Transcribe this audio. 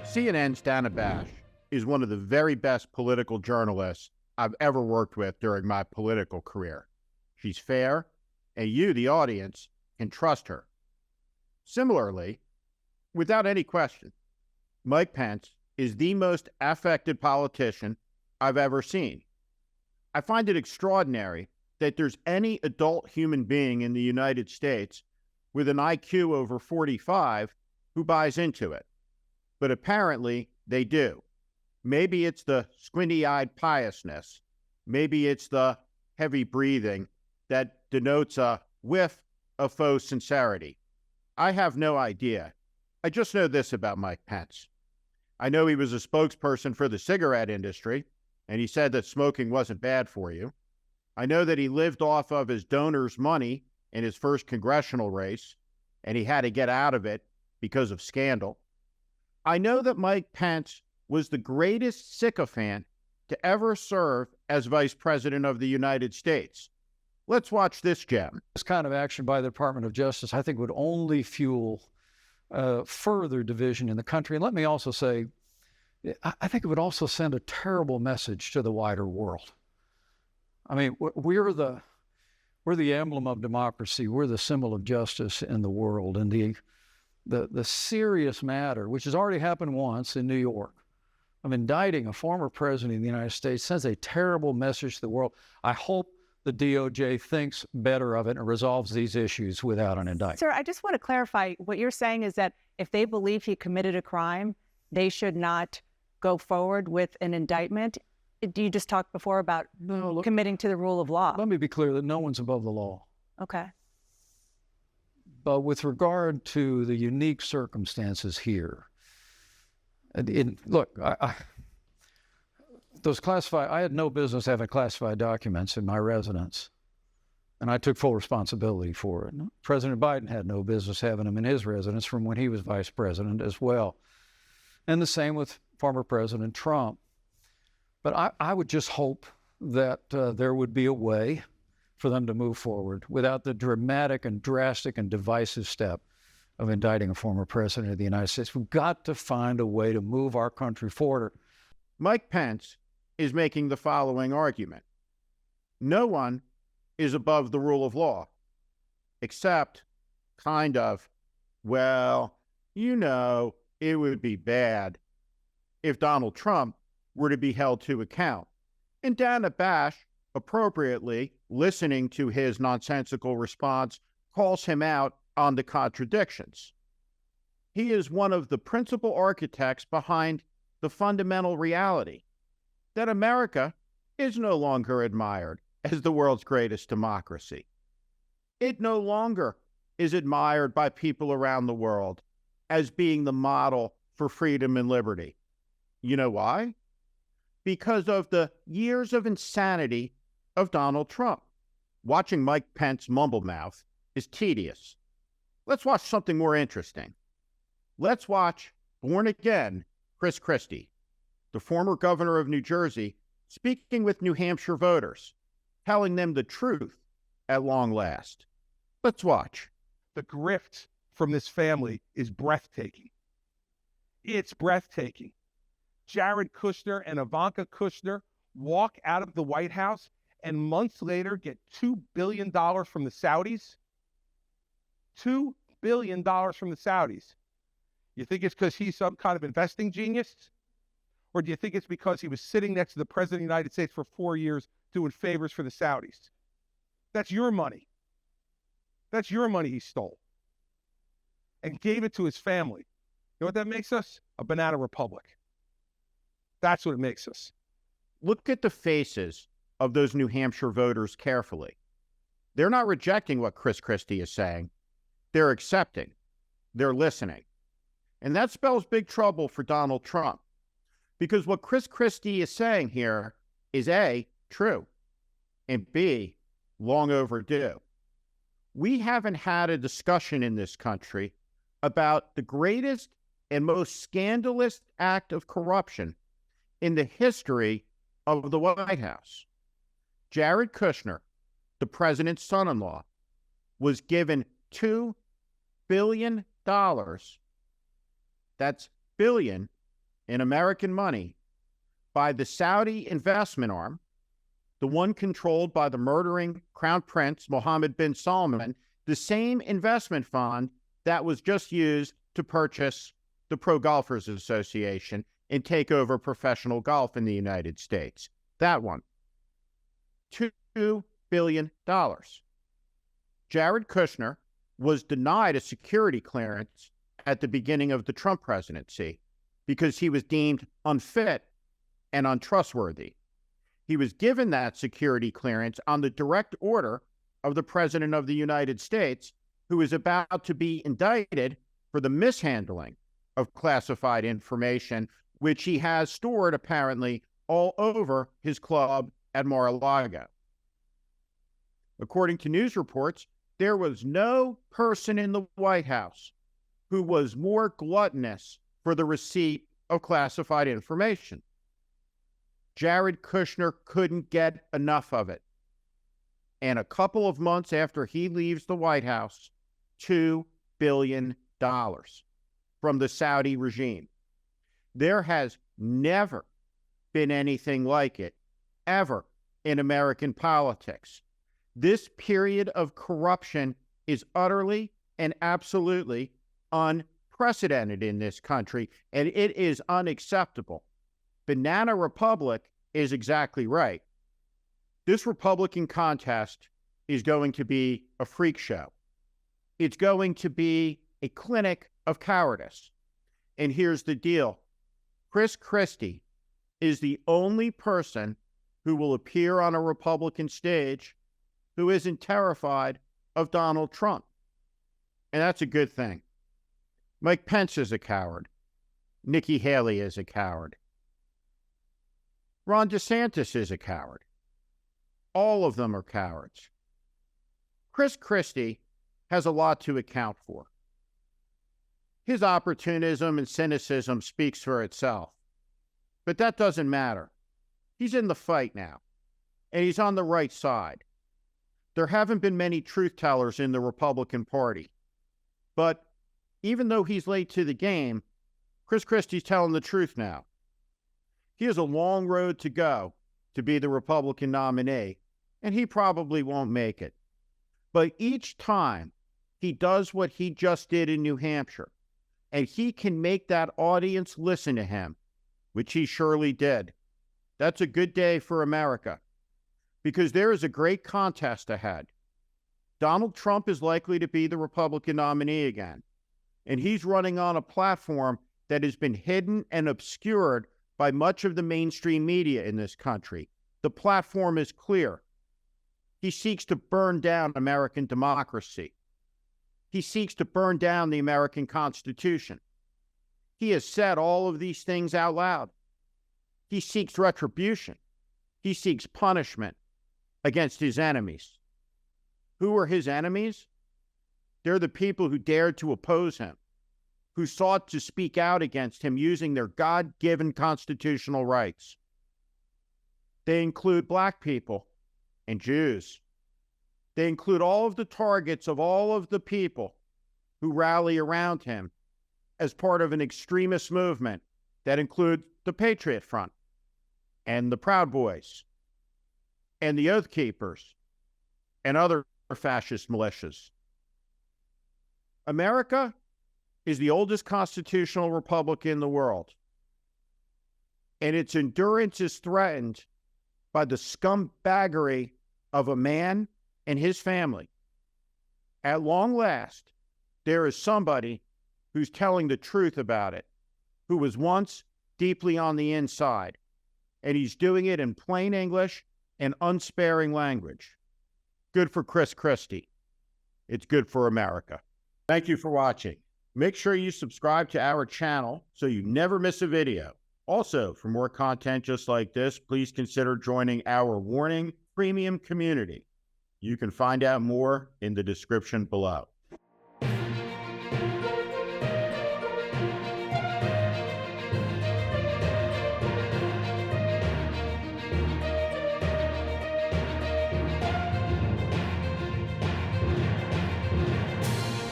CNN's Dana Bash is one of the very best political journalists I've ever worked with during my political career. She's fair, and you, the audience, can trust her. Similarly, without any question, Mike Pence is the most affected politician I've ever seen. I find it extraordinary that there's any adult human being in the United States with an IQ over 45 who buys into it. But apparently they do. Maybe it's the squinty-eyed piousness. Maybe it's the heavy breathing that denotes a whiff of faux sincerity. I have no idea. I just know this about Mike Pence. I know he was a spokesperson for the cigarette industry, and he said that smoking wasn't bad for you. I know that he lived off of his donors' money in his first congressional race, and he had to get out of it because of scandal. I know that Mike Pence was the greatest sycophant to ever serve as Vice President of the United States. Let's watch this gem. This kind of action by the Department of Justice, I think, would only fuel further division in the country. And let me also say, I think it would also send a terrible message to the wider world. I mean, we're the emblem of democracy. We're the symbol of justice in the world. And the serious matter, which has already happened once in New York, of indicting a former president of the United States, sends a terrible message to the world. I hope the DOJ thinks better of it and resolves these issues without an indictment. Sir, I just want to clarify. What you're saying is that if they believe he committed a crime, they should not go forward with an indictment. You just talked before about committing to the rule of law. Let me be clear that no one's above the law. Okay. But with regard to the unique circumstances here, look, I had no business having classified documents in my residence, and I took full responsibility for it. President Biden had no business having them in his residence from when he was vice president as well. And the same with former President Trump. But I would just hope that there would be a way for them to move forward without the dramatic and drastic and divisive step of indicting a former president of the United States. We've got to find a way to move our country forward. Mike Pence is making the following argument. No one is above the rule of law, except kind of, well, you know, it would be bad if Donald Trump were to be held to account. And Dana Bash, appropriately, listening to his nonsensical response, calls him out on the contradictions. He is one of the principal architects behind the fundamental reality that America is no longer admired as the world's greatest democracy. It no longer is admired by people around the world as being the model for freedom and liberty. You know why? Because of the years of insanity of Donald Trump. Watching Mike Pence mumble mouth is tedious. Let's watch something more interesting. Let's watch born again Chris Christie, the former governor of New Jersey, speaking with New Hampshire voters, telling them the truth at long last. Let's watch. The grift from this family is breathtaking. It's breathtaking. Jared Kushner and Ivanka Kushner walk out of the White House and months later get $2 billion from the Saudis. $2 billion from the Saudis. You think it's because he's some kind of investing genius? Or do you think it's because he was sitting next to the President of the United States for 4 years doing favors for the Saudis? That's your money. That's your money he stole and gave it to his family. You know what that makes us? A banana republic. That's what it makes us. Look at the faces of those New Hampshire voters carefully. They're not rejecting what Chris Christie is saying. They're accepting. They're listening. And that spells big trouble for Donald Trump, because what Chris Christie is saying here is A, true, and B, long overdue. We haven't had a discussion in this country about the greatest and most scandalous act of corruption in the history of the White House. Jared Kushner, the president's son-in-law, was given $2 billion. That's billion in American money by the Saudi investment arm, the one controlled by the murdering Crown Prince Mohammed bin Salman, the same investment fund that was just used to purchase the Pro Golfers Association and take over professional golf in the United States. That one. $2 billion. Jared Kushner was denied a security clearance at the beginning of the Trump presidency because he was deemed unfit and untrustworthy. He was given that security clearance on the direct order of the President of the United States, who is about to be indicted for the mishandling of classified information, which he has stored apparently all over his club at Mar-a-Lago. According to news reports, there was no person in the White House who was more gluttonous for the receipt of classified information. Jared Kushner couldn't get enough of it. And a couple of months after he leaves the White House, $2 billion from the Saudi regime. There has never been anything like it, ever, in American politics. This period of corruption is utterly and absolutely unprecedented in this country, and it is unacceptable. Banana Republic is exactly right. This Republican contest is going to be a freak show. It's going to be a clinic of cowardice. And here's the deal. Chris Christie is the only person who will appear on a Republican stage who isn't terrified of Donald Trump. And that's a good thing. Mike Pence is a coward. Nikki Haley is a coward. Ron DeSantis is a coward. All of them are cowards. Chris Christie has a lot to account for. His opportunism and cynicism speaks for itself. But that doesn't matter. He's in the fight now, and he's on the right side. There haven't been many truth tellers in the Republican Party. But even though he's late to the game, Chris Christie's telling the truth now. He has a long road to go to be the Republican nominee, and he probably won't make it. But each time he does what he just did in New Hampshire, and he can make that audience listen to him, which he surely did, that's a good day for America, because there is a great contest ahead. Donald Trump is likely to be the Republican nominee again, and he's running on a platform that has been hidden and obscured by much of the mainstream media in this country. The platform is clear. He seeks to burn down American democracy. He seeks to burn down the American Constitution. He has said all of these things out loud. He seeks retribution. He seeks punishment against his enemies. Who are his enemies? They're the people who dared to oppose him, who sought to speak out against him using their God-given constitutional rights. They include Black people and Jews. They include all of the targets of all of the people who rally around him as part of an extremist movement that includes the Patriot Front and the Proud Boys and the Oath Keepers and other fascist militias. America is the oldest constitutional republic in the world, and its endurance is threatened by the scumbaggery of a man and his family. At long last, there is somebody who's telling the truth about it, who was once deeply on the inside, and he's doing it in plain English and unsparing language. Good for Chris Christie. It's good for America. Thank you for watching. Make sure you subscribe to our channel so you never miss a video. Also, for more content just like this, please consider joining our Warning Premium community. You can find out more in the description below.